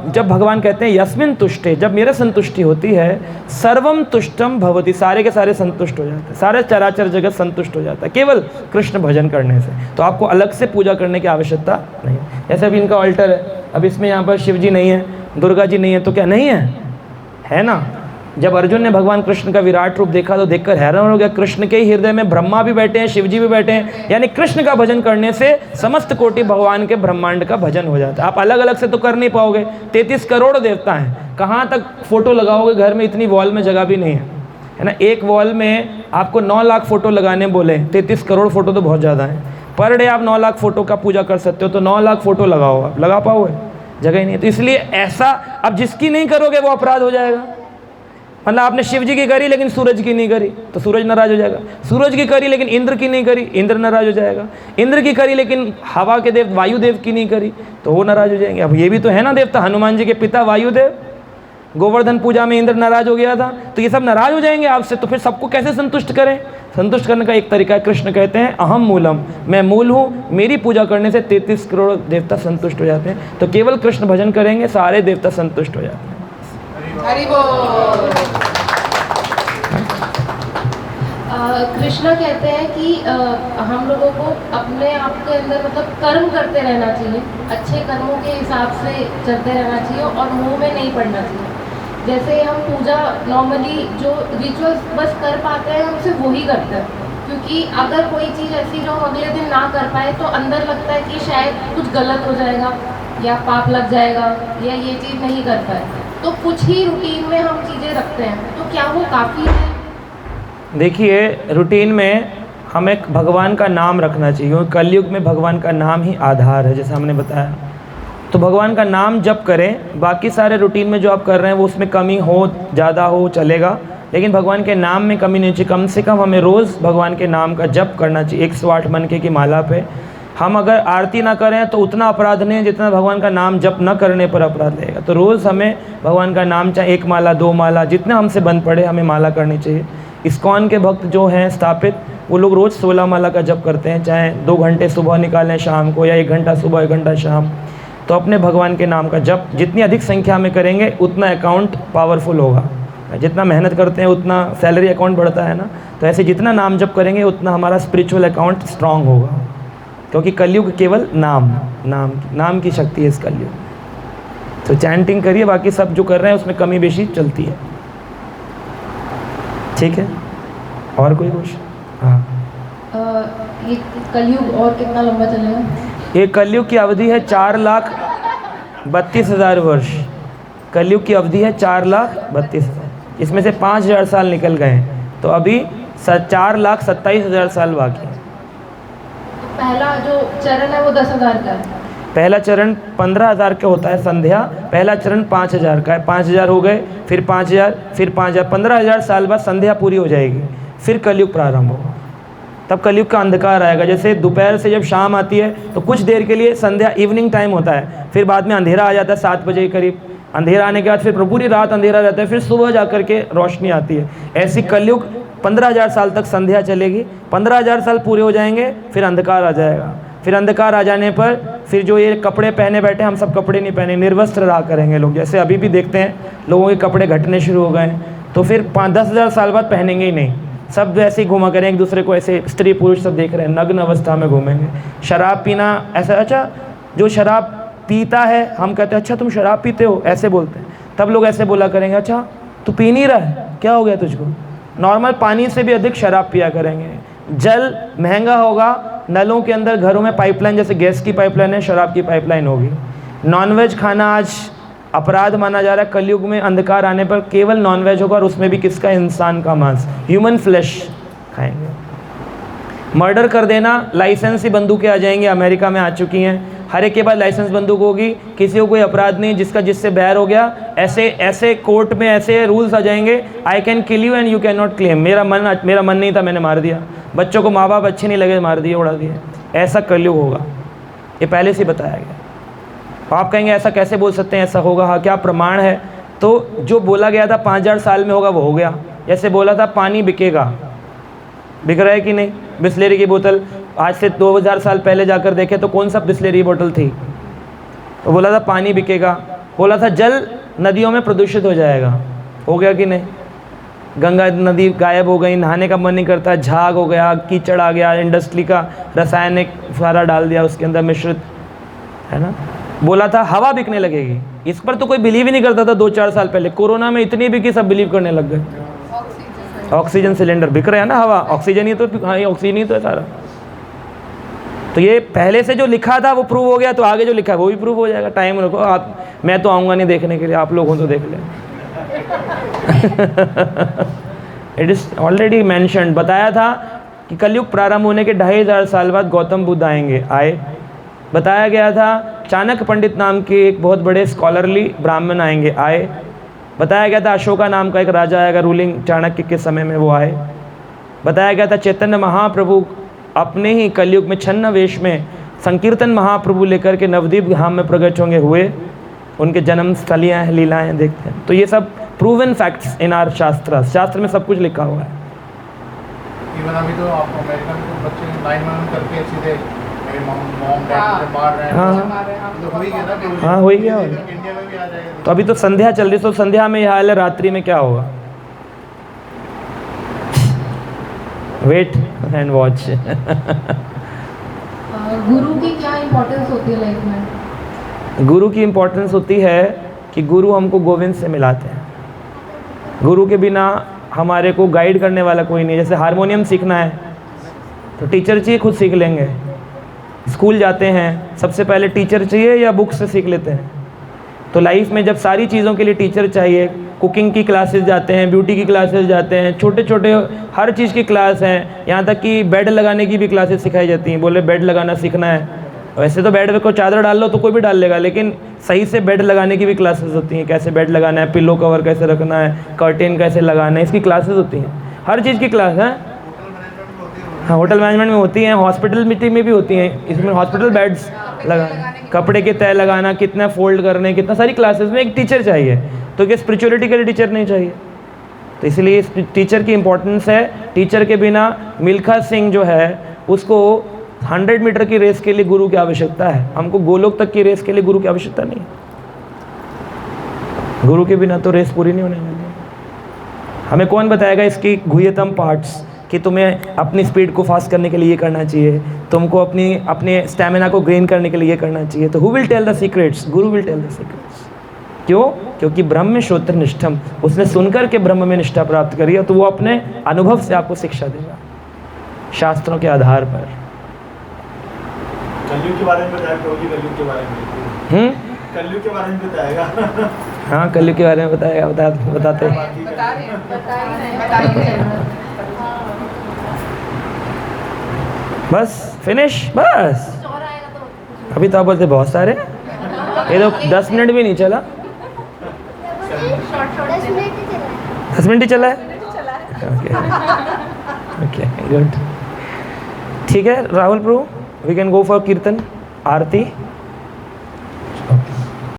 जब भगवान कहते हैं यस्मिन तुष्टे, जब मेरे संतुष्टि होती है, सर्वम तुष्टम भवति, सारे के सारे संतुष्ट हो जाते हैं, सारे चराचर जगत संतुष्ट हो जाता है केवल कृष्ण भजन करने से। तो आपको अलग से पूजा करने की आवश्यकता नहीं। जैसे अभी इनका ऑल्टर है, अब इसमें यहाँ पर शिव जी नहीं है, दुर्गा जी नहीं है, तो क्या नहीं है? है ना। जब अर्जुन ने भगवान कृष्ण का विराट रूप देखा तो देखकर हैरान हो गया। कृष्ण के ही हृदय में ब्रह्मा भी बैठे हैं, शिव जी भी बैठे हैं, यानी कृष्ण का भजन करने से समस्त कोटि भगवान के ब्रह्मांड का भजन हो जाता है। आप अलग अलग से तो कर नहीं पाओगे, 33 करोड़ देवता हैं, कहाँ तक फोटो लगाओगे? घर में इतनी वॉल में जगह भी नहीं है ना। एक वॉल में आपको 9 लाख फोटो लगाने बोले, 33 करोड़ फोटो तो बहुत ज़्यादा है। पर डे आप 9 लाख फोटो का पूजा कर सकते हो, तो 9 लाख फोटो लगाओ, आप लगा पाओगे? जगह ही नहीं है। तो इसलिए ऐसा, अब जिसकी नहीं करोगे वो अपराध हो जाएगा। मतलब आपने शिव जी की करी लेकिन सूरज की नहीं करी, तो सूरज नाराज हो जाएगा। सूरज की करी लेकिन इंद्र की नहीं करी, इंद्र नाराज हो जाएगा। इंद्र की करी लेकिन हवा के देव वायुदेव की नहीं करी, तो वो नाराज हो जाएंगे। अब ये भी तो है ना देवता, हनुमान जी के पिता वायुदेव, गोवर्धन पूजा में इंद्र नाराज हो गया था, तो ये सब नाराज हो जाएंगे आपसे। तो फिर सबको कैसे संतुष्ट करें? संतुष्ट करने का एक तरीका है, कृष्ण कहते हैं अहम मूलम, मैं मूल हूँ, मेरी पूजा करने से 33 करोड़ देवता संतुष्ट हो जाते हैं। तो केवल कृष्ण भजन करेंगे, सारे देवता संतुष्ट हो जाते हैं। हरि बोल। कृष्णा कहते हैं कि हम लोगों को अपने आप के अंदर मतलब कर्म करते रहना चाहिए, अच्छे कर्मों के हिसाब से चलते रहना चाहिए और मुंह में नहीं पड़ना चाहिए। जैसे हम पूजा नॉर्मली जो रिचुअल्स बस कर पाते हैं हम सिर्फ वही करते हैं, क्योंकि अगर कोई चीज़ ऐसी जो हम अगले दिन ना कर पाए तो अंदर लगता है कि शायद कुछ गलत हो जाएगा या पाप लग जाएगा या ये चीज़ नहीं कर पाए, तो कुछ ही रूटीन में हम चीज़ें रखते हैं, तो क्या वो काफ़ी है? देखिए, रूटीन में हमें भगवान का नाम रखना चाहिए, क्योंकि कलयुग में भगवान का नाम ही आधार है, जैसे हमने बताया। तो भगवान का नाम जप करें, बाकी सारे रूटीन में जो आप कर रहे हैं वो उसमें कमी हो ज़्यादा हो चलेगा, लेकिन भगवान के नाम में कमी नहीं चाहिए। कम से कम हमें रोज़ भगवान के नाम का जप करना चाहिए 108 मन की माला पे। हम अगर आरती ना करें तो उतना अपराध नहीं है जितना भगवान का नाम जप न करने पर अपराध लगेगा। तो रोज़ हमें भगवान का नाम, चाहे 1 माला 2 माला जितना हमसे बन पड़े, हमें माला करनी चाहिए। इस्कॉन के भक्त जो हैं स्थापित, वो लोग रोज़ 16 माला का जप करते हैं, चाहे 2 घंटे सुबह निकालें शाम को, या 1 घंटा सुबह 1 घंटा शाम। तो अपने भगवान के नाम का जप जितनी अधिक संख्या में करेंगे उतना अकाउंट पावरफुल होगा। जितना मेहनत करते हैं उतना सैलरी अकाउंट बढ़ता है ना, तो ऐसे जितना नाम जप करेंगे उतना हमारा स्पिरिचुअल अकाउंट स्ट्रांग होगा, क्योंकि कलयुग केवल नाम की शक्ति है इस कलयुग। तो चैंटिंग करिए, बाकी सब जो कर रहे हैं उसमें कमी बेशी चलती है। ठीक है, और कोई क्वेश्चन? हाँ, ये कलयुग और कितना लंबा चलेगा? ये कलयुग की अवधि है 4,32,000 वर्ष। कलयुग की अवधि है 4,32,000, इसमें से 5,000 साल निकल गए हैं, तो अभी 4,27,000 साल बाकी है। पहला जो चरण है वो 10,000 का है। पहला चरण 15,000 का होता है संध्या, पहला चरण 5,000 का है। 5,000 हो गए, फिर 5,000, फिर 5,000, 15,000 साल बाद संध्या पूरी हो जाएगी, फिर कलयुग प्रारंभ होगा। तब कलयुग का अंधकार आएगा। जैसे दोपहर से जब शाम आती है तो कुछ देर के लिए संध्या इवनिंग टाइम होता है, फिर बाद में अंधेरा आ जाता है 7 बजे के करीब। अंधेरा आने के बाद फिर पूरी रात अंधेरा रहता है, फिर सुबह जा कर के रोशनी आती है। ऐसी कलयुग 15,000 साल तक संध्या चलेगी। 15,000 साल पूरे हो जाएंगे, फिर अंधकार आ जाएगा। फिर अंधकार आ जाने पर फिर जो ये कपड़े पहने बैठे, हम सब कपड़े नहीं पहने, निर्वस्त्र रहा करेंगे लोग। जैसे अभी भी देखते हैं लोगों के कपड़े घटने शुरू हो गए, तो फिर 5-10,000 साल बाद पहनेंगे ही नहीं, सब ऐसे ही घूमा करें एक दूसरे को, ऐसे स्त्री पुरुष सब देख रहे हैं, नग्न अवस्था में घूमेंगे। शराब पीना ऐसा, अच्छा जो शराब पीता है हम कहते हैं अच्छा तुम शराब पीते हो, ऐसे बोलते हैं। तब लोग ऐसे बोला करेंगे अच्छा तू पी नहीं रहा है, क्या हो गया तुझको? नॉर्मल पानी से भी अधिक शराब पिया करेंगे। जल महंगा होगा, नलों के अंदर घरों में पाइपलाइन, जैसे गैस की पाइपलाइन है, शराब की पाइपलाइन होगी। नॉनवेज खाना आज अपराध माना जा रहा है। कलयुग में अंधकार आने पर केवल नॉनवेज होगा, और उसमें भी किसका? इंसान का मांस, ह्यूमन फ्लैश खाएंगे। मर्डर कर देना, लाइसेंस ही बंदूकें आ जाएंगी, अमेरिका में आ चुकी हैं। हर एक के बाद लाइसेंस बंदूक होगी, किसी को कोई अपराध नहीं, जिसका जिससे बैर हो गया, ऐसे कोर्ट में ऐसे रूल्स आ जाएंगे, I can kill you and you can not claim. मेरा मन नहीं था, मैंने मार दिया। बच्चों को माँ बाप अच्छे नहीं लगे, मार दिए, उड़ा दिए। ऐसा कलयुग होगा, ये पहले से बताया गया। आप कहेंगे ऐसा कैसे बोल सकते हैं, ऐसा होगा? हाँ, क्या प्रमाण है? तो जो बोला गया था 5,000 साल में होगा वो हो गया। जैसे बोला था पानी बिकेगा, बिक रहा है कि नहीं? बिस्लेरी की बोतल आज से 2000 साल पहले जाकर देखे तो कौन सा बिस्लेरी बोतल थी? तो बोला था पानी बिकेगा। बोला था जल नदियों में प्रदूषित हो जाएगा, हो गया कि नहीं? गंगा नदी गायब हो गई, नहाने का मन नहीं करता, झाग हो गया, कीचड़ आ गया, इंडस्ट्री का रासायनिक सारा डाल दिया उसके अंदर मिश्रित, है ना। बोला था हवा बिकने लगेगी, इस पर तो कोई बिलीव ही नहीं करता था 2-4 साल पहले। कोरोना में इतनी बिकी, सब बिलीव करने लग गए। ऑक्सीजन सिलेंडर बिक रहे हैं ना, हवा ऑक्सीजन ही तो, हाँ ये ऑक्सीजन ही तो है सारा। तो ये पहले से जो लिखा था वो प्रूव हो गया, तो आगे जो लिखा है वो भी प्रूव हो जाएगा। टाइम रखो आप, मैं तो आऊँगा नहीं देखने के लिए, आप लोग हो तो देख लें। इट इज़ ऑलरेडी मैंशन्ड, बताया था कि कलयुग प्रारंभ होने के 2500 साल बाद गौतम बुद्ध आए। बताया गया था चाणक्य पंडित नाम के एक बहुत बड़े स्कॉलरली ब्राह्मण आए। बताया गया था अशोका नाम का एक राजा आएगा, रूलिंग चाणक्य के समय में वो आए। बताया गया था चैतन्य महाप्रभु अपने ही कलयुग में छन्न वेश में संकीर्तन महाप्रभु लेकर के नवद्वीप धाम में प्रकट होंगे हुए। उनके जन्म स्थलियाँ हैं, लीलाएँ देखते हैं। तो ये सब प्रूवन फैक्ट्स इन आर शास्त्र में सब कुछ लिखा हुआ है। इवन अभी तो आप अमेरिका में तो बच्चे लाइन में करके सीधे मेरे मॉम डैड मार रहे हैं। हाँ तो हो ही गया ना। हाँ, हो ही गया। इंडिया में भी आ जाएगा। तो अभी तो संध्या चल रही, तो संध्या में यह हाल है, रात्रि में क्या होगा? Wait and watch. गुरु की क्या इम्पोर्टेंस होती है लाइफ में? गुरु की इम्पोर्टेंस होती है कि गुरु हमको गोविंद से मिलाते हैं। गुरु के बिना हमारे को गाइड करने वाला कोई नहीं। जैसे हारमोनियम सीखना है तो टीचर चाहिए, खुद सीख लेंगे। स्कूल जाते हैं सबसे पहले टीचर चाहिए या बुक से सीख लेते हैं? तो लाइफ में जब सारी चीज़ों के लिए टीचर चाहिए, कुकिंग की क्लासेस जाते हैं, ब्यूटी की क्लासेस जाते हैं, छोटे छोटे हर चीज़ की क्लास हैं, यहाँ तक कि बेड लगाने की भी क्लासेस सिखाई जाती हैं। बोले बेड लगाना सीखना है, वैसे तो बेड पे को चादर डाल लो तो कोई भी डाल लेगा, लेकिन सही से बेड लगाने की भी क्लासेस होती हैं। कैसे बेड लगाना है, पिलो कवर कैसे रखना है, कर्टेन कैसे लगाना है, इसकी क्लासेस होती हैं। हर चीज़ की क्लास है। हाँ, होटल मैनेजमेंट में होती हैं, हॉस्पिटल मीटिंग में भी होती हैं। इसमें हॉस्पिटल बेड्स लगाना, कपड़े के तय लगाना, कितना फोल्ड करने, कितना सारी क्लासेस में एक टीचर चाहिए। तो क्या स्पिरिचुअलिटी के लिए टीचर नहीं चाहिए? तो इसलिए इस टीचर की इम्पोर्टेंस है। टीचर के बिना मिल्खा सिंह जो है उसको 100 मीटर की रेस के लिए गुरु की आवश्यकता है। हमको गोलोक तक की रेस के लिए गुरु की आवश्यकता नहीं है। गुरु के बिना तो रेस पूरी नहीं होने वाली। हमें कौन बताएगा इसकी गुह्यतम पार्ट्स कि तुम्हें अपनी स्पीड को फास्ट करने के लिए ये करना चाहिए, तुमको अपने स्टैमिना को गेन करने के लिए ये करना चाहिए? तो who will tell the secrets? Guru will tell the secrets. क्यों? क्योंकि ब्रह्म श्रोत्र निष्ठम, उसने सुनकर के ब्रह्म में निष्ठा प्राप्त करी है, तो वो अपने अनुभव से आपको शिक्षा देगा शास्त्रों के आधार पर। कलयुग के बारे में बताया प्रभु, कलयुग के बारे में कलयुग के बारे में बताएगा। हाँ, कलयुग के बारे में बताएगा, बताते बस फिनिश। बस अभी तो आप बोलते बहुत सारे, ये तो 10 मिनट भी नहीं चला। 10 मिनट ही चला है। ओके गुड, ठीक है राहुल प्रभु, वी कैन गो फॉर कीर्तन आरती।